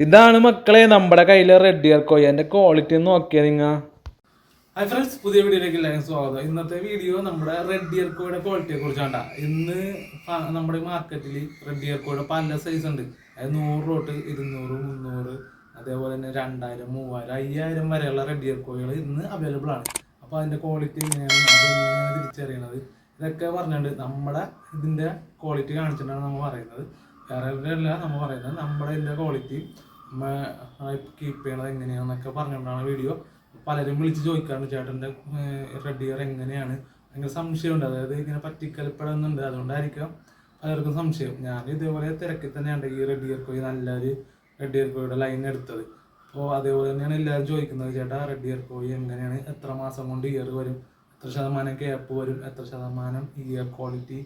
ഇതാണ് മക്കളെ നമ്മുടെ കയ്യിലെ റെഡ് ഇയർ കോയിന്റെ ക്വാളിറ്റി നോക്കിയാ നിങ്ങ. ഹായ് ഫ്രണ്ട്സ്, പുതിയ വീഡിയോയിലേക്ക് എല്ലാവരും സ്വാഗതം. ഇന്നത്തെ വീഡിയോ നമ്മുടെ റെഡ് ഇയർ കോയുടെ ക്വാളിറ്റിയെ കുറിച്ചാണ്. ഇന്ന് നമ്മുടെ മാർക്കറ്റിൽ റെഡ് ഇയർ കോയുടെ പല സൈസ് ഉണ്ട്. അതായത് 100 തൊട്ട് 200, 300, അതേപോലെ തന്നെ 2000, 3000, 5000 വരെയുള്ള റെഡ് ഇയർ കോകൾ ഇന്ന് അവൈലബിൾ ആണ്. അപ്പോൾ അതിന്റെ ക്വാളിറ്റി എങ്ങനെയാണ്, അതെങ്ങനെയാണ് തിരിച്ചറിയുന്നത്, ഇതൊക്കെ പറഞ്ഞിട്ടുണ്ട്. നമ്മുടെ ഇതിന്റെ ക്വാളിറ്റി കാണിച്ചിട്ടാണ് നമ്മൾ പറയുന്നത്. വേറെ എവിടെയല്ല നമ്മൾ പറയുന്നത്. നമ്മുടെ ഇതിന്റെ ക്വാളിറ്റി കീപ്പ് ചെയ്യണത് എങ്ങനെയാണെന്നൊക്കെ പറഞ്ഞുകൊണ്ടാണ് വീഡിയോ. പലരും വിളിച്ച് ചോദിക്കാറുണ്ട്, ചേട്ടൻ്റെ റെഡ് ഇയർ എങ്ങനെയാണ്, ഭയങ്കര സംശയമുണ്ട്. അതായത് ഇങ്ങനെ പറ്റിക്കൽപ്പെടുന്നുണ്ട്, അതുകൊണ്ടായിരിക്കാം പലർക്കും സംശയം. ഞാൻ ഇതേപോലെ തിരക്കി തന്നെയാണ് ഈ റെഡ് ഇയർ കോയി നല്ലൊരു റെഡ് ഇയർ കോയുടെ ലൈൻ എടുത്തത്. അപ്പോൾ അതേപോലെ തന്നെയാണ് എല്ലാവരും ചോദിക്കുന്നത്, ചേട്ടാ റെഡ് ഇയർ കോയി എങ്ങനെയാണ്, എത്ര മാസം കൊണ്ട് ഇയർ വരും, എത്ര ശതമാനം ക്യാപ്പ് വരും, എത്ര ശതമാനം ഇയർ ക്വാളിറ്റി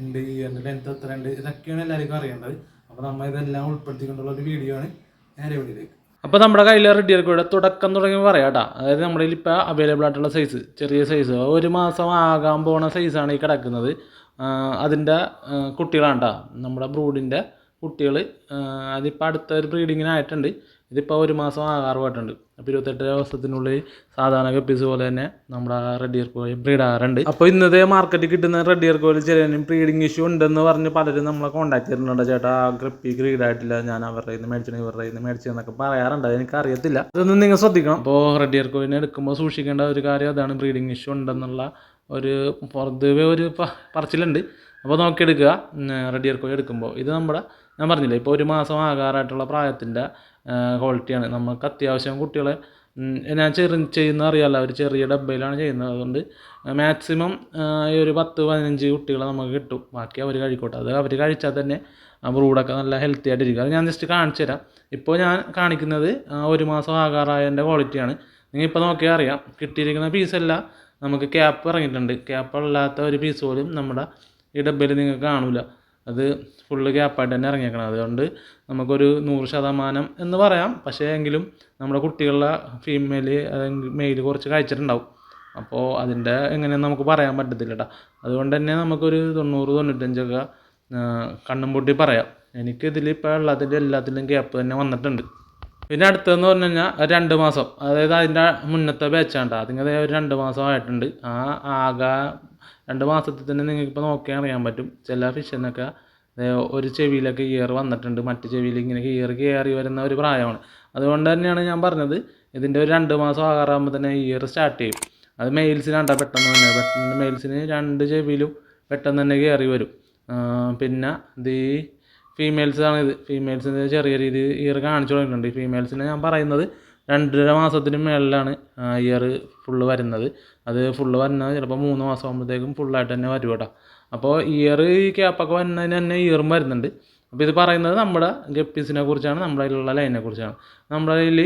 ഉണ്ട്, ഇയറിൻ്റെ ലെങ്ത് എത്ര ഉണ്ട്, ഇതൊക്കെയാണ് എല്ലാവർക്കും അറിയേണ്ടത്. അപ്പോൾ നമ്മൾ ഇതെല്ലാം ഉൾപ്പെടുത്തിക്കൊണ്ടുള്ള ഒരു വീഡിയോ ആണ് നേരെ വീഡിയോയിലേക്ക്. അപ്പോൾ നമ്മുടെ കയ്യിൽ റെഡ് ഇയർ കോയുടെ തുടക്കം തുടങ്ങി പറയാം കേട്ടോ. അതായത് നമ്മുടെ കയ്യിൽ ഇപ്പോൾ അവൈലബിൾ ആയിട്ടുള്ള സൈസ്, ചെറിയ സൈസ്, 1 മാസം ആകാൻ പോണ സൈസാണ് ഈ കിടക്കുന്നത്. അതിൻ്റെ കുട്ടികളാണ് കേട്ടോ, നമ്മുടെ ബ്രൂഡിൻ്റെ കുട്ടികൾ. അതിപ്പോൾ അടുത്തൊരു ബ്രീഡിങ്ങിനായിട്ടുണ്ട്. ഇതിപ്പോൾ 1 മാസം ആകാറുമായിട്ടുണ്ട്. അപ്പോൾ 28 ദിവസത്തിനുള്ളിൽ സാധാരണ ഗപ്പീസ് പോലെ തന്നെ നമ്മുടെ റെഡ് ഇയർ കോഴി ബ്രീഡാറുണ്ട്. അപ്പോൾ ഇന്നത്തെ മാർക്കറ്റിൽ കിട്ടുന്ന റെഡ് ഇയർ കോയിൽ ചിലരും ബ്രീഡിങ് ഇഷ്യൂ ഉണ്ടെന്ന് പറഞ്ഞ് പലരും നമ്മളെ കോൺടാക്ട് ചെയ്തിട്ടുണ്ട്. ചേട്ടാ ഗപ്പി ബ്രീഡായിട്ടില്ല, ഞാൻ അവരുടെ നിന്ന് മേടിച്ചു, ഇവരുടെ നിന്ന് മേടിച്ചതെന്നൊക്കെ പറയാറുണ്ട്. എനിക്കറിയത്തില്ല, ഇതൊന്നും നിങ്ങൾ ശ്രദ്ധിക്കണം. അപ്പോൾ റെഡ് ഇയർ കോയിനെ എടുക്കുമ്പോൾ സൂക്ഷിക്കേണ്ട ഒരു കാര്യം അതാണ്, ബ്രീഡിങ് ഇഷ്യൂ ഉണ്ടെന്നുള്ള ഒരു പൊതുവെ ഒരു പറച്ചിലുണ്ട്. അപ്പോൾ നോക്കിയെടുക്കുക റെഡ് ഇയർ കോഴി എടുക്കുമ്പോൾ. ഇത് നമ്മുടെ ഞാൻ പറഞ്ഞില്ലേ, ഇപ്പോൾ 1 മാസം ആകാറായിട്ടുള്ള പ്രായത്തിൻ്റെ ക്വാളിറ്റിയാണ്. നമുക്ക് അത്യാവശ്യം കുട്ടികളെ ഞാൻ ചെയ്യുന്നത് അറിയാമല്ലോ, അവർ ചെറിയ ഡബ്ബയിലാണ് ചെയ്യുന്നത്. അതുകൊണ്ട് മാക്സിമം ഈ ഒരു 10-15 കുട്ടികളെ നമുക്ക് കിട്ടും. ബാക്കി അവർ കഴിക്കോട്ടെ. അത് അവർ കഴിച്ചാൽ തന്നെ ബ്രൂഡൊക്കെ നല്ല ഹെൽത്തി ആയിട്ടിരിക്കും. അത് ഞാൻ ജസ്റ്റ് കാണിച്ചു തരാം. ഇപ്പോൾ ഞാൻ കാണിക്കുന്നത് 1 മാസം ആകാറായതിൻ്റെ ക്വാളിറ്റിയാണ്. നിങ്ങൾ ഇപ്പോൾ നോക്കിയാൽ അറിയാം. കിട്ടിയിരിക്കുന്ന പീസെല്ലാം നമുക്ക് ക്യാപ്പ് ഇറങ്ങിയിട്ടുണ്ട്. ക്യാപ്പ് അല്ലാത്ത ഒരു പീസ് പോലും നമ്മുടെ ഈ ഡബ്ബയിൽ നിങ്ങൾക്ക് കാണില്ല. അത് ഫുള്ള് ക്യാപ്പായിട്ട് തന്നെ ഇറങ്ങിയേക്കണം. അതുകൊണ്ട് നമുക്കൊരു 100% എന്ന് പറയാം. പക്ഷേ എങ്കിലും നമ്മുടെ കുട്ടികളുടെ ഫീമെയിൽ അല്ലെങ്കിൽ മെയിൽ കുറച്ച് കഴിച്ചിട്ടുണ്ടാവും. അപ്പോൾ അതിൻ്റെ എങ്ങനെയെന്ന് നമുക്ക് പറയാൻ പറ്റത്തില്ല കേട്ടോ. അതുകൊണ്ട് തന്നെ നമുക്കൊരു 90-95 കണ്ണും പൂട്ടി പറയാം. എനിക്കിതിൽ ഇപ്പോൾ ഉള്ളതിൻ്റെ എല്ലാത്തിലും ക്യാപ്പ് തന്നെ വന്നിട്ടുണ്ട്. പിന്നെ അടുത്തതെന്ന് പറഞ്ഞു കഴിഞ്ഞാൽ 2 മാസം, അതായത് അതിൻ്റെ മുന്നത്തെ ബാച്ചാണ്. അതിങ്ങനെ ഒരു 2 മാസം ആയിട്ടുണ്ട്. ആകെ 2 മാസത്തിൽ തന്നെ നിങ്ങൾക്കിപ്പോൾ നോക്കിയാൽ അറിയാൻ പറ്റും. ചില ഫിഷിനൊക്കെ ഒരു ചെവിയിലൊക്കെ ഇയർ വന്നിട്ടുണ്ട്, മറ്റു ചെവിയിൽ ഇങ്ങനെ ഇയർ കയറി വരുന്ന ഒരു പ്രായമാണ്. അതുകൊണ്ട് തന്നെയാണ് ഞാൻ പറഞ്ഞത്, ഇതിൻ്റെ ഒരു 2 മാസം ആകാറാകുമ്പോൾ തന്നെ ഇയർ സ്റ്റാർട്ട് ചെയ്യും. അത് മെയിൽസിനാണ് പെട്ടെന്ന് തന്നെ. മെയിൽസിന് 2 ചെവിയിലും പെട്ടെന്ന് തന്നെ കയറി വരും. പിന്നെ ഇത് ഫീമെയിൽസാണ്. ഇത് ഫീമെയിൽസിന് ചെറിയ രീതിയിൽ ഇയർ കാണിച്ചു തുടങ്ങിയിട്ടുണ്ട്. ഈ ഫീമെയിൽസിനെ ഞാൻ പറയുന്നത് 2.5 മാസത്തിന് മേളിലാണ് ഇയർ ഫുള്ള് വരുന്നത്. അത് ഫുള്ള് വരുന്നത് ചിലപ്പോൾ 3 മാസം ആകുമ്പോഴത്തേക്കും ഫുള്ളായിട്ട് തന്നെ വരും കേട്ടോ. അപ്പോൾ ഇയർ ഈ ക്യാപ്പൊക്കെ വരുന്നതിന് തന്നെ ഇയറും വരുന്നുണ്ട്. അപ്പോൾ ഇത് പറയുന്നത് നമ്മുടെ ഗപ്പീസിനെ കുറിച്ചാണ്, നമ്മുടെ കയ്യിലുള്ള ലൈനെ കുറിച്ചാണ്. നമ്മുടെ കയ്യിൽ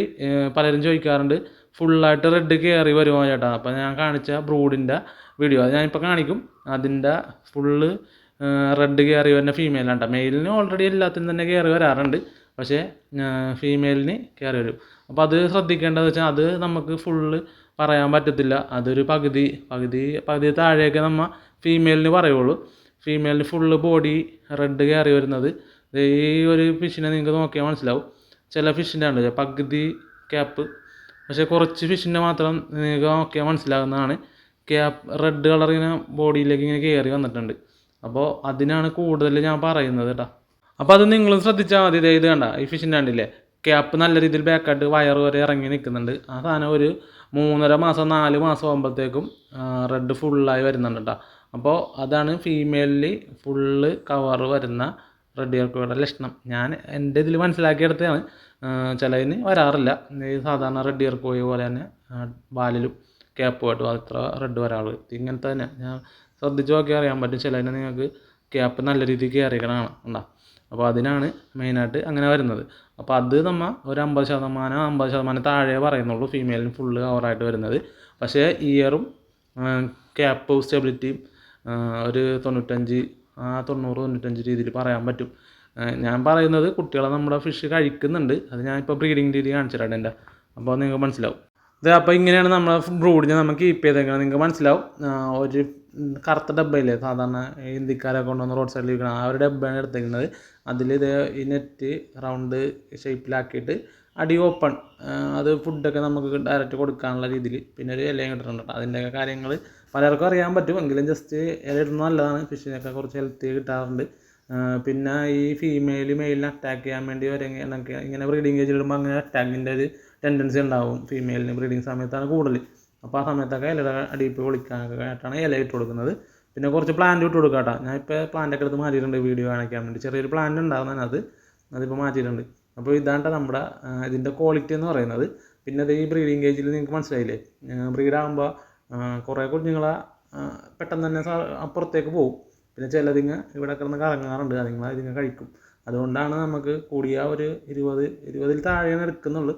പലരും ചോദിക്കാറുണ്ട്, ഫുള്ളായിട്ട് റെഡ് കയറി വരുമോ ചേട്ടാ. അപ്പോൾ ഞാൻ കാണിച്ച ബ്രൂഡിൻ്റെ വീഡിയോ അത് ഞാനിപ്പോൾ കാണിക്കും. അതിൻ്റെ ഫുള്ള് റെഡ് കയറി വരുന്ന ഫീമെയിലാണ് കേട്ടോ. മെയിലിന് ഓൾറെഡി എല്ലാത്തിനും തന്നെ കയറി വരാറുണ്ട്, പക്ഷേ ഫീമെയിലിന് കയറി വരും. അപ്പോൾ അത് ശ്രദ്ധിക്കേണ്ടതെന്ന് വെച്ചാൽ അത് നമുക്ക് ഫുള്ള് പറയാൻ പറ്റത്തില്ല. അതൊരു പകുതി താഴെയൊക്കെ നമ്മൾ ഫീമെയിലിന് പറയുള്ളൂ. ഫീമെയിലിന് ഫുള്ള് ബോഡി റെഡ് കയറി വരുന്നത് ഈ ഒരു ഫിഷിനെ നിങ്ങൾക്ക് നോക്കിയാൽ മനസ്സിലാവും. ചില ഫിഷിൻ്റെ ഉണ്ട് പകുതി ക്യാപ്പ്, പക്ഷേ കുറച്ച് ഫിഷിൻ്റെ മാത്രം നിങ്ങൾക്ക് നോക്കിയാൽ മനസ്സിലാകുന്നതാണ് ക്യാപ്പ് റെഡ് കളറിങ്ങനെ ബോഡിയിലേക്ക് ഇങ്ങനെ കയറി വന്നിട്ടുണ്ട്. അപ്പോൾ അതിനാണ് കൂടുതൽ ഞാൻ പറയുന്നത് കേട്ടോ. അപ്പോൾ അത് നിങ്ങളും ശ്രദ്ധിച്ചാൽ മതി. ഇത് കണ്ട ഈ ഫിഷിൻ്റെ കണ്ടില്ലേ, ക്യാപ്പ് നല്ല രീതിയിൽ ബാക്കായിട്ട് വയറ് വരെ ഇറങ്ങി നിൽക്കുന്നുണ്ട്. ആ സാധനം ഒരു 3.5 മാസം 4 മാസം ആകുമ്പോഴത്തേക്കും റെഡ് ഫുള്ളായി വരുന്നുണ്ട് കേട്ടോ. അപ്പോൾ അതാണ് ഫീമെയിലിൽ ഫുള്ള് കവർ വരുന്ന റെഡ് ഇയർ കോയുടെ ലക്ഷണം. ഞാൻ എൻ്റെ ഇതിൽ മനസ്സിലാക്കിയെടുത്തതാണ്. ചിലതിന് വരാറില്ല. ഈ സാധാരണ റെഡ് ഇയർ കോഴി പോലെ തന്നെ വാലിലും ക്യാപ്പുമായിട്ടും അത്ര റെഡ് വരാറുള്ളൂ. ഇങ്ങനത്തെ തന്നെ ഞാൻ ശ്രദ്ധിച്ച് നോക്കിയാൽ അറിയാൻ പറ്റും. ചിലതിനെ നിങ്ങൾക്ക് ക്യാപ്പ് നല്ല രീതിക്ക് കയറിക്കണമാണ് ഉണ്ടാ. അപ്പോൾ അതിനാണ് മെയിനായിട്ട് അങ്ങനെ വരുന്നത്. അപ്പോൾ അത് നമ്മൾ ഒരു 50% താഴെ പറയുന്നുള്ളൂ ഫീമെയിലിന് ഫുള്ള് കവറായിട്ട് വരുന്നത്. പക്ഷേ ഇയറും ക്യാപ്പ് സ്റ്റെബിലിറ്റിയും ഒരു 90-95 രീതിയിൽ പറയാൻ പറ്റും. ഞാൻ പറയുന്നത് കുട്ടികളെ നമ്മുടെ ഫിഷ് കഴിക്കുന്നുണ്ട്. അത് ഞാനിപ്പോൾ ബ്രീഡിങ് രീതി കാണിച്ചിട്ടുണ്ട് എൻ്റെ. അപ്പോൾ നിങ്ങൾക്ക് മനസ്സിലാവും. അപ്പോൾ ഇങ്ങനെയാണ് നമ്മളെ ബ്രൂഡിനെ നമുക്ക് കീപ്പ് ചെയ്തേക്കുന്നത്. നിങ്ങൾക്ക് മനസ്സിലാവും. ഒരു കറുത്ത ഡബ്ബയില്ലേ സാധാരണ ഹിന്ദിക്കാരൊക്കെ കൊണ്ടുവന്ന് റോഡ് സൈഡിൽ വിൽക്കണം, ആ ഒരു ഡബ്ബയാണ് എടുത്തേക്കുന്നത്. അതിൽ ഇത് ഈ നെറ്റ് റൗണ്ട് ഷേപ്പിലാക്കിയിട്ട് അടി ഓപ്പൺ, അത് ഫുഡൊക്കെ നമുക്ക് ഡയറക്റ്റ് കൊടുക്കാനുള്ള രീതിയിൽ പിന്നെ ഒരു ഇലയും കിട്ടുന്നുണ്ട്. അതിൻ്റെയൊക്കെ കാര്യങ്ങൾ പലർക്കും അറിയാൻ പറ്റും, എങ്കിലും ജസ്റ്റ് ഇല ഇടുന്നത് നല്ലതാണ്. ഫിഷിനൊക്കെ കുറച്ച് ഹെൽത്തി കിട്ടാറുണ്ട്. പിന്നെ ഈ മെയിലിനെ അറ്റാക്ക് ചെയ്യാൻ വേണ്ടി ഇങ്ങനെ ബ്രീഡിങ് കേജിൽ ഇടുമ്പോൾ അങ്ങനെ അറ്റാക്കിൻ്റെ ഒരു ടെൻഡൻസി ഉണ്ടാവും ഫീമെയിലിന്. ബ്രീഡിങ് സമയത്താണ് കൂടുതൽ. അപ്പോൾ ആ സമയത്തൊക്കെ ഇലയുടെ അടിയിപ്പ് പൊളിക്കാനൊക്കെ ആയിട്ടാണ് ഇല ഇട്ട് കൊടുക്കുന്നത്. പിന്നെ കുറച്ച് പ്ലാന്റ് ഇട്ട് കൊടുക്കാം കേട്ടോ. ഞാൻ ഇപ്പോൾ പ്ലാന്റൊക്കെ എടുത്ത് മാറ്റിയിട്ടുണ്ട് വീഡിയോ കാണിക്കാൻ വേണ്ടി. ചെറിയൊരു പ്ലാന്റ് ഉണ്ടാകുന്നതിനകത്ത് അതിപ്പോൾ മാറ്റിയിട്ടുണ്ട്. അപ്പോൾ ഇതാണ് നമ്മുടെ ഇതിൻ്റെ ക്വാളിറ്റി എന്ന് പറയുന്നത്. പിന്നെ അത് ഈ ബ്രീഡിങ് കേജിൽ നിങ്ങൾക്ക് മനസ്സിലായില്ലേ, ബ്രീഡാകുമ്പോൾ കുറേ കുഞ്ഞുങ്ങളെ പെട്ടെന്ന് തന്നെ അപ്പുറത്തേക്ക് പോകും. പിന്നെ ചിലതിങ്ങ് ഇവിടെ കിടന്ന് കറങ്ങാറുണ്ട്, അതിങ്ങ കഴിക്കും. അതുകൊണ്ടാണ് നമുക്ക് കൂടിയ ഒരു 20 താഴെയാണ് എടുക്കുന്നുള്ളൂ.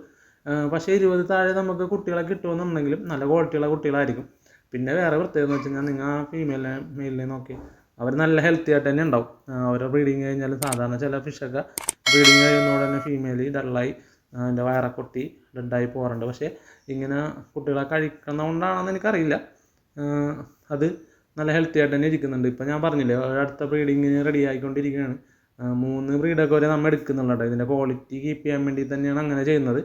പക്ഷേ 20 താഴെ നമുക്ക് കുട്ടികളെ കിട്ടുമെന്നുണ്ടെങ്കിലും നല്ല ക്വാളിറ്റിയുള്ള കുട്ടികളായിരിക്കും. പിന്നെ വേറെ പ്രത്യേകത എന്ന് വെച്ച് കഴിഞ്ഞാൽ നിങ്ങൾ ആ മെയിലിനെ നോക്കി അവർ നല്ല ഹെൽത്തി ആയിട്ട് തന്നെ ഉണ്ടാവും. ഓരോ ബ്രീഡിങ് കഴിഞ്ഞാലും സാധാരണ ചില ഫിഷൊക്കെ ബ്രീഡിങ് കഴിയുന്നതോടെ തന്നെ ഫീമെയിൽ ഡള്ളായി അതിൻ്റെ വയറൊട്ടി ഡെഡായി പോകാറുണ്ട്. പക്ഷേ ഇങ്ങനെ കുട്ടികളെ കഴിക്കുന്നതുകൊണ്ടാണെന്ന് എനിക്കറിയില്ല, അത് നല്ല ഹെൽത്തി ആയിട്ട് തന്നെ ഇരിക്കുന്നുണ്ട്. ഇപ്പോൾ ഞാൻ പറഞ്ഞില്ലേ അടുത്ത ബ്രീഡിങ്ങിന് റെഡി ആയിക്കൊണ്ടിരിക്കുകയാണ്. 3 ബ്രീഡൊക്കെ വരെ നമ്മൾ എടുക്കുന്നുണ്ട്. ഇതിൻ്റെ ക്വാളിറ്റി കീപ്പ് ചെയ്യാൻ വേണ്ടി തന്നെയാണ് അങ്ങനെ ചെയ്യുന്നത്.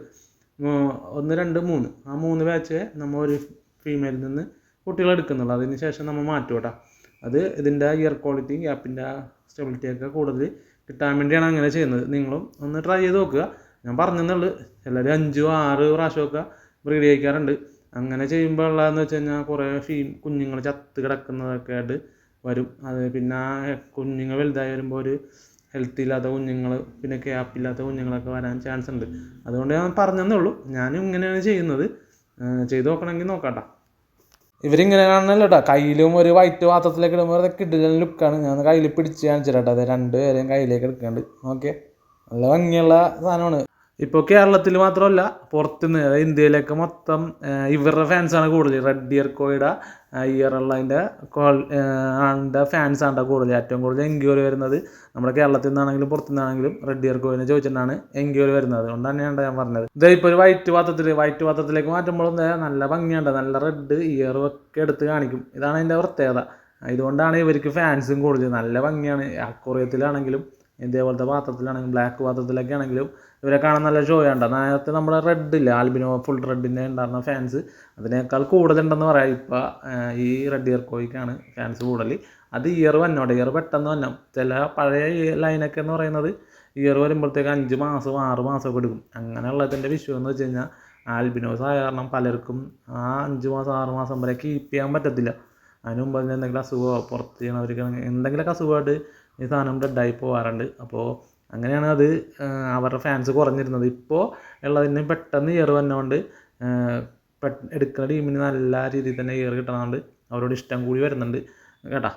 1, 2, 3 ആ 3 ബാച്ച് നമ്മൾ ഒരു ഫീമെയിലിൽ നിന്ന് കുട്ടികളെ എടുക്കുന്നുള്ളൂ. അതിന് ശേഷം നമ്മൾ മാറ്റും കേട്ടോ. അത് ഇതിൻ്റെ ഇയർ ക്വാളിറ്റിയും ഗ്യാപ്പിൻ്റെ സ്റ്റെബിലിറ്റിയൊക്കെ കൂടുതൽ കിട്ടാൻ വേണ്ടിയാണ് അങ്ങനെ ചെയ്യുന്നത്. നിങ്ങളും ഒന്ന് ട്രൈ ചെയ്ത് നോക്കുക. ഞാൻ പറഞ്ഞെന്നുള്ളൂ, എല്ലാവരും 5, 6 പ്രാവശ്യമൊക്കെ ബ്രീഡ് ചെയ്യിക്കാറുണ്ട്. അങ്ങനെ ചെയ്യുമ്പോൾ ഉള്ളതെന്ന് വെച്ച് കഴിഞ്ഞാൽ കുറേ കുഞ്ഞുങ്ങൾ ചത്ത് കിടക്കുന്നതൊക്കെ ആയിട്ട് വരും. അത് പിന്നെ കുഞ്ഞുങ്ങൾ വലുതായി വരുമ്പോൾ ഒരു ഹെൽത്തി ഇല്ലാത്ത കുഞ്ഞുങ്ങൾ പിന്നെ ഗ്യാപ്പില്ലാത്ത കുഞ്ഞുങ്ങളൊക്കെ വരാൻ ചാൻസ് ഉണ്ട്. അതുകൊണ്ട് ഞാൻ പറഞ്ഞതേ ഉള്ളൂ. ഞാനും ഇങ്ങനെയാണ് ചെയ്യുന്നത്. ചെയ്ത് നോക്കണമെങ്കിൽ നോക്കാം. ഇവരിങ്ങനെ കാണണല്ലോ കേട്ടോ. കയ്യിലും ഒരു വൈറ്റ് പാത്രത്തിലേക്ക് ഇടുമ്പോൾ അതൊക്കെ കിടിലൻ ലുക്കാണ്. ഞാൻ കയ്യിൽ പിടിച്ച് കാണിച്ചു കേട്ടോ. അത് 2 പേരെയും കയ്യിലേക്ക് എടുക്കുന്നുണ്ട്. ഓക്കെ, നല്ല ഭംഗിയുള്ള സാധനമാണ്. ഇപ്പോൾ കേരളത്തിൽ മാത്രമല്ല പുറത്തുനിന്ന്, അതായത് ഇന്ത്യയിലൊക്കെ മൊത്തം ഇവരുടെ ഫാൻസാണ് കൂടുതൽ. റെഡ് ഇയർ കോയുടെ ഇയറുള്ളതിൻ്റെ ആളുടെ ഫാൻസാണ് കൂടുതൽ. ഏറ്റവും കൂടുതൽ എൻക്വയറി വരുന്നത് നമ്മുടെ കേരളത്തിൽ നിന്നാണെങ്കിലും പുറത്തു നിന്നാണെങ്കിലും റെഡ് ഇയർ കോയിനെ ചോദിച്ചിട്ടാണ് എൻക്വയറി വരുന്നത്. അതുകൊണ്ട് തന്നെയാണ് ഞാൻ പറഞ്ഞത്. ഇത് ഇപ്പോൾ ഒരു വൈറ്റ് പാത്രത്തിലേക്ക് മാറ്റുമ്പോഴും നല്ല ഭംഗിയുണ്ട്. നല്ല റെഡ് ഇയറും ഒക്കെ എടുത്ത് കാണിക്കും. ഇതാണ് അതിൻ്റെ പ്രത്യേകത. ഇതുകൊണ്ടാണ് ഇവർക്ക് ഫാൻസും കൂടുതൽ. നല്ല ഭംഗിയാണ്. അക്വേറിയത്തിലാണെങ്കിലും ഇതേപോലത്തെ പാത്രത്തിലാണെങ്കിലും ബ്ലാക്ക് പാത്രത്തിലൊക്കെ ആണെങ്കിലും ഇവരെ കാണാൻ നല്ല ഷോ ഉണ്ട്. നേരത്തെ നമ്മുടെ റെഡ് ഇല്ല, ആൽബിനോ ഫുൾ റെഡിൻ്റെ ഉണ്ടായിരുന്ന ഫാൻസ് അതിനേക്കാൾ കൂടുതലുണ്ടെന്ന് പറയാം. ഇപ്പോൾ ഈ റെഡ് ഇയർ കോയിക്കാണ് ഫാൻസ് കൂടുതൽ. അത് ഇയർ വന്നോട്ടെ, ഇയർ പെട്ടെന്ന് വന്നാൽ ചില പഴയ ലൈനൊക്കെ എന്ന് പറയുന്നത് ഇയർ വരുമ്പോഴത്തേക്ക് 5 മാസം 6 മാസമൊക്കെ എടുക്കും. അങ്ങനെയുള്ളതിൻ്റെ വിഷയം എന്ന് വെച്ച് കഴിഞ്ഞാൽ ആൽബിനോസ് ആയ കാരണം പലർക്കും ആ 5 മാസം 6 മാസം വരെ കീപ്പ് ചെയ്യാൻ പറ്റത്തില്ല. അതിന് മുമ്പ് തന്നെ എന്തെങ്കിലും അസുഖമോ പുറത്ത് ചെയ്യണവർക്ക് എന്തെങ്കിലുമൊക്കെ അസുഖമായിട്ട് ഈ സാധനം ഡെഡായി പോകാറുണ്ട്. അപ്പോൾ അങ്ങനെയാണ് അത് അവരുടെ ഫാൻസ് കുറഞ്ഞിരുന്നത്. ഇപ്പോൾ ഉള്ളതിന് പെട്ടെന്ന് ഇയർ വന്നതുകൊണ്ട് എടുക്കുന്ന ടീമിന് നല്ല രീതിയിൽ തന്നെ ഇയർ കിട്ടണതുകൊണ്ട് അവരോട് ഇഷ്ടം കൂടി വരുന്നുണ്ട് കേട്ടോ.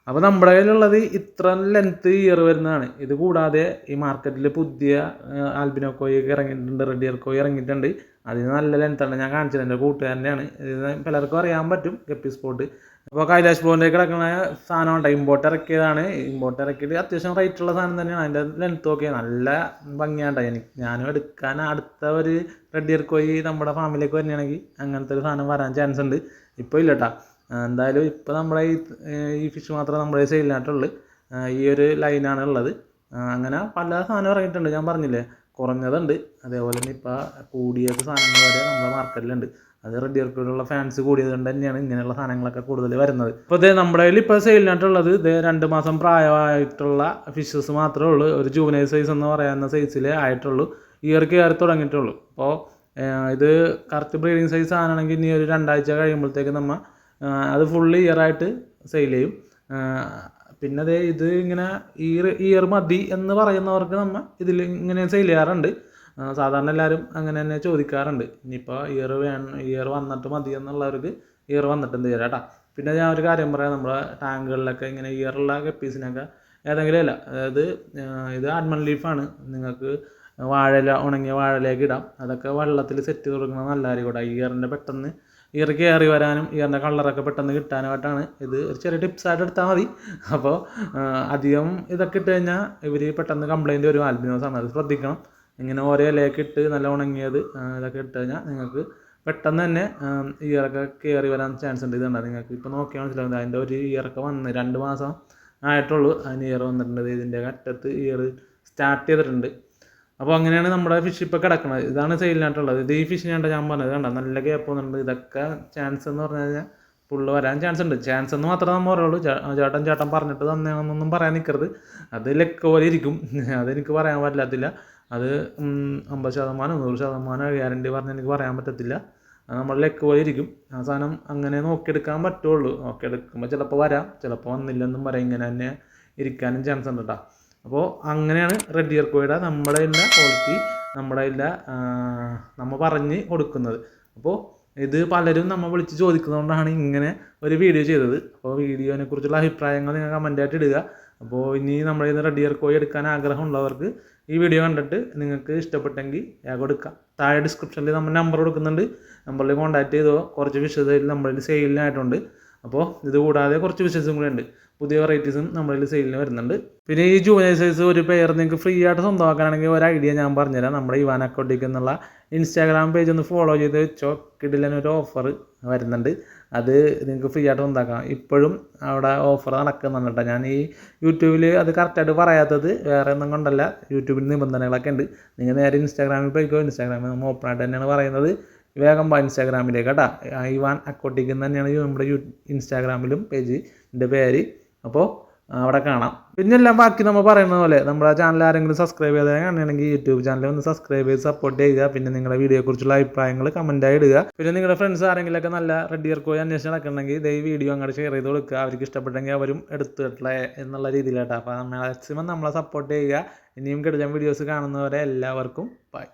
അപ്പോൾ നമ്മുടെ കയ്യിലുള്ളത് ഇത്ര ലെങ്ത്ത് ഇയർ വരുന്നതാണ്. ഇത് കൂടാതെ ഈ മാർക്കറ്റിൽ പുതിയ ആൽബിനോ കോയൊക്കെ ഇറങ്ങിയിട്ടുണ്ട്, റെഡ് ഇയർ കോയി ഇറങ്ങിയിട്ടുണ്ട്. അതിന് നല്ല ലെങ്ത്താണ്. ഞാൻ കാണിച്ചത് എൻ്റെ കൂട്ടുകാരൻ്റെയാണ്. ഇത് പലർക്കും അറിയാൻ പറ്റും, ഗപ്പി സ്പോട്ട്. അപ്പോൾ കൈലാഷ് ബ്ലോൻ്റെ കിടക്കുന്ന സാധനമുണ്ട്. ഇമ്പോർട്ട് ഇറക്കിയതാണ്. ഇമ്പോർട്ട് ഇറക്കിയിട്ട് അത്യാവശ്യം റേറ്റുള്ള സാധനം തന്നെയാണ്. അതിൻ്റെ ലെങ്ത്ത് ഒക്കെ നല്ല ഭംഗിയാണ്. ഞാനും എടുക്കാൻ അടുത്ത ഒരു റെഡ് ഇയർ കോയി നമ്മുടെ ഫാമിലേക്ക് വരികയാണെങ്കിൽ അങ്ങനത്തെ ഒരു സാധനം വരാൻ ചാൻസ് ഉണ്ട്. ഇപ്പോൾ ഇല്ല കേട്ടോ. എന്തായാലും ഇപ്പോൾ നമ്മുടെ ഈ ഫിഷ് മാത്രമേ നമ്മുടെ സെയിലിനായിട്ടുള്ളൂ. ഈ ഒരു ലൈനാണ് ഉള്ളത്. അങ്ങനെ പല സാധനം ഇറങ്ങിയിട്ടുണ്ട്. ഞാൻ പറഞ്ഞില്ലേ, കുറഞ്ഞതുണ്ട്, അതേപോലെ തന്നെ ഇപ്പോൾ കൂടിയത് സാധനങ്ങൾ വരെ നമ്മുടെ മാർക്കറ്റിലുണ്ട്. അത് റെഡ് ഇയർ കോയിലുള്ള ഫാൻസ് കൂടിയത് കൊണ്ട് തന്നെയാണ് ഇങ്ങനെയുള്ള സാധനങ്ങളൊക്കെ കൂടുതൽ വരുന്നത്. അപ്പോൾ ഇതേ നമ്മുടെ കയ്യിൽ ഇപ്പോൾ സെയിലിനായിട്ടുള്ളത് ഇതേ 2 മാസം പ്രായമായിട്ടുള്ള ഫിഷസ് മാത്രമേ ഉള്ളൂ. ഒരു ജൂനിയർ സൈസ് എന്ന് പറയുന്ന സൈസിൽ ആയിട്ടുള്ളൂ. ഇയർ കയറി തുടങ്ങിയിട്ടുള്ളൂ. അപ്പോൾ ഇത് കറക്റ്റ് ബ്രീഡിങ് സൈസ് ആണെങ്കിൽ ഇനി ഒരു 2 ആഴ്ച കഴിയുമ്പോഴത്തേക്ക് നമ്മൾ അത് ഫുള്ള് ഇയറായിട്ട് സെയിൽ ചെയ്യും. പിന്നെ അതേ ഇത് ഇങ്ങനെ ഇയർ മതി എന്ന് പറയുന്നവർക്ക് നമ്മൾ ഇതിൽ ഇങ്ങനെ സെയിൽ ചെയ്യാറുണ്ട്. സാധാരണ എല്ലാവരും അങ്ങനെ തന്നെ ചോദിക്കാറുണ്ട്. ഇനിയിപ്പോൾ ഇയർ വന്നിട്ട് മതി എന്നുള്ളവർക്ക് ഇയർ വന്നിട്ട് എന്ത് ചെയ്യാം കേട്ടോ. പിന്നെ ഞാൻ ഒരു കാര്യം പറയാം, നമ്മുടെ ടാങ്കുകളിലൊക്കെ ഇങ്ങനെ ഇയറുള്ള ഗപ്പീസിനൊക്കെ ഏതെങ്കിലും ഇല്ല, അതായത് ഇത് ആൽമണ്ട് ലീഫാണ്. നിങ്ങൾക്ക് ഉണങ്ങിയ വാഴയിലേക്ക് ഇടാം. അതൊക്കെ വെള്ളത്തിൽ സെറ്റ് ചെയ്ത് കൊടുക്കുന്നത് നല്ലതായിരിക്കും കേട്ടോ. ഇയറിൻ്റെ പെട്ടെന്ന് ഇയർ കയറി വരാനും ഇയറിൻ്റെ കളറൊക്കെ പെട്ടെന്ന് കിട്ടാനുമായിട്ടാണ് ഇത്. ഒരു ചെറിയ ടിപ്സായിട്ട് എടുത്താൽ മതി. അപ്പോൾ അധികം ഇതൊക്കെ ഇട്ട് കഴിഞ്ഞാൽ ഇവർ പെട്ടെന്ന് കംപ്ലയിൻറ്റ് വരും. ആൽബിനോസാണ്, അത് ശ്രദ്ധിക്കണം. ഇങ്ങനെ ഓരോ ഇലയൊക്കെ ഇട്ട് നല്ല ഉണങ്ങിയത് ഇതൊക്കെ ഇട്ട് കഴിഞ്ഞാൽ നിങ്ങൾക്ക് പെട്ടെന്ന് തന്നെ ഇയറൊക്കെ കയറി വരാൻ ചാൻസ് ഉണ്ട്. ഇതുണ്ട് നിങ്ങൾക്ക് ഇപ്പോൾ നോക്കിയാൽ മനസ്സിലാവുന്നത് അതിൻ്റെ ഒരു ഇയറൊക്കെ വന്ന് 2 മാസം ആയിട്ടുള്ളൂ അതിന് ഇയർ വന്നിട്ടുണ്ട്. ഇതിൻ്റെ അറ്റത്ത് ഇയർ സ്റ്റാർട്ട് ചെയ്തിട്ടുണ്ട്. അപ്പോൾ അങ്ങനെയാണ് നമ്മുടെ ഫിഷ് ഇപ്പോൾ കിടക്കുന്നത്. ഇതാണ് സെയിലിനായിട്ടുള്ളത്. ഇത് ഈ ഫിഷിനാണ്ട് ഞാൻ പറഞ്ഞത് കണ്ട നല്ല ഗ്യാപ്പ് വന്നിട്ടുണ്ട്. ഇതൊക്കെ ചാൻസ് എന്ന് പറഞ്ഞു കഴിഞ്ഞാൽ ഫുള്ള് വരാൻ ചാൻസ് ഉണ്ട്. ചാൻസ് എന്ന് മാത്രമേ നമ്മൾ പറയുള്ളൂ. ചേട്ടൻ പറഞ്ഞിട്ട് തന്നെയാണെന്നൊന്നും പറയാൻ നിൽക്കരുത്. അത് ലക്ക് പോലെ ഇരിക്കും. അതെനിക്ക് പറയാൻ പറ്റില്ല. അത് 50%, 100% ഗ്യാരണ്ടി പറഞ്ഞ് എനിക്ക് പറയാൻ പറ്റത്തില്ല. അത് നമ്മൾ ലക്ക് പോലെ ഇരിക്കും. ആ സാധനം അങ്ങനെ നോക്കിയെടുക്കാൻ പറ്റുള്ളൂ. നോക്കിയെടുക്കുമ്പോൾ ചിലപ്പോൾ വരാം, ചിലപ്പോൾ വന്നില്ലെന്നും പറയാം. ഇങ്ങനെ തന്നെ ഇരിക്കാനും ചാൻസ് ഉണ്ട് കേട്ടോ. അപ്പോൾ അങ്ങനെയാണ് റെഡ് ഇയർ കോയുടെ നമ്മുടെ എല്ലാ ക്വാളിറ്റി നമ്മുടെ എല്ലാ നമ്മൾ പറഞ്ഞ് കൊടുക്കുന്നത്. അപ്പോൾ ഇത് പലരും നമ്മൾ വിളിച്ച് ചോദിക്കുന്നതുകൊണ്ടാണ് ഇങ്ങനെ ഒരു വീഡിയോ ചെയ്തത്. അപ്പോൾ വീഡിയോനെ കുറിച്ചുള്ള അഭിപ്രായങ്ങൾ നിങ്ങൾ കമൻറ്റായിട്ട് ഇടുക. അപ്പോൾ ഇനി നമ്മുടെ ഇന്ന് റെഡ് ഇയർ കോഴി എടുക്കാൻ ആഗ്രഹമുള്ളവർക്ക് ഈ വീഡിയോ കണ്ടിട്ട് നിങ്ങൾക്ക് ഇഷ്ടപ്പെട്ടെങ്കിൽ കൊടുക്കാം. താഴെ ഡിസ്ക്രിപ്ഷനിൽ നമ്മൾ നമ്പർ കൊടുക്കുന്നുണ്ട്. നമ്പറിൽ കോൺടാക്ട് ചെയ്തോ. കുറച്ച് വിഷയത്തിൽ നമ്മളിൽ സെയിലിനായിട്ടുണ്ട്. അപ്പോൾ ഇത് കൂടാതെ കുറച്ച് വിഷയസും കൂടെ ഉണ്ട്. പുതിയ വെറൈറ്റീസും നമ്മളിൽ സെയിലിന് വരുന്നുണ്ട്. പിന്നെ ഈ ജൂനിയർ സൈസ് ഒരു പെയർ നിങ്ങൾക്ക് ഫ്രീ ആയിട്ട് സ്വന്തമാക്കാനാണെങ്കിൽ ഒരു ഐഡിയ ഞാൻ പറഞ്ഞുതരാം. നമ്മുടെ ഇവാൻ അക്കൗണ്ടിക്ക് എന്നുള്ള ഇൻസ്റ്റാഗ്രാം പേജ് ഒന്ന് ഫോളോ ചെയ്ത് വെച്ചോ. കിടിലനൊരു ഓഫർ വരുന്നുണ്ട്. അത് നിങ്ങൾക്ക് ഫ്രീ ആയിട്ട് സ്വന്തമാക്കാം. ഇപ്പോഴും അവിടെ ഓഫർ നടക്കുന്നുണ്ട് കേട്ടോ. ഞാൻ ഈ യൂട്യൂബിൽ അത് കറക്റ്റായിട്ട് പറയാത്തത് വേറെ ഒന്നും കൊണ്ടല്ല. യൂട്യൂബിൽ നിബന്ധനകളൊക്കെ ഉണ്ട്. നിങ്ങൾ നേരെ ഇൻസ്റ്റാഗ്രാമിൽ പോയിക്കോ. ഇൻസ്റ്റാഗ്രാമിൽ നമ്മൾ ഓപ്പണായിട്ട് തന്നെയാണ് പറയുന്നത്. വേഗം ഇൻസ്റ്റാഗ്രാമിലേക്ക് കേട്ടോ. ഇവാൻ അക്കൗണ്ടിക്ക് തന്നെയാണ് നമ്മുടെ ഇൻസ്റ്റാഗ്രാമിലും പേജിൻ്റെ പേര്. അപ്പോൾ അവിടെ കാണാം. പിന്നെ എല്ലാം ബാക്കി നമ്മൾ പറയുന്ന പോലെ നമ്മുടെ ചാനൽ ആരെങ്കിലും സബ്സ്ക്രൈബ് ചെയ്താൽ കാണുകയാണെങ്കിൽ യൂട്യൂബ് ചാനൽ ഒന്ന് സബ്സ്ക്രൈബ് ചെയ്ത് സപ്പോർട്ട് ചെയ്യുക. പിന്നെ നിങ്ങളുടെ വീഡിയോയെക്കുറിച്ചുള്ള അഭിപ്രായങ്ങൾ കമൻറ്റായി ഇടുക. പിന്നെ നിങ്ങളുടെ ഫ്രണ്ട്സ് ആരെങ്കിലുമൊക്കെ നല്ല റെഡ് ഇയർ കോഴി അന്വേഷണം നടക്കുന്നുണ്ടെങ്കിൽ ഈ വീഡിയോ അങ്ങോട്ട് ഷെയർ ചെയ്ത് കൊടുക്കുക. അവർക്ക് ഇഷ്ടപ്പെട്ടെങ്കിൽ അവരും എടുത്തിട്ടുള്ള എന്നുള്ള രീതിയിലാട്ടോ. അപ്പോൾ മാക്സിമം നമ്മളെ സപ്പോർട്ട് ചെയ്യുക. ഇനിയും കിടക്കാൻ വീഡിയോസ് കാണുന്നവരെ എല്ലാവർക്കും ബൈ.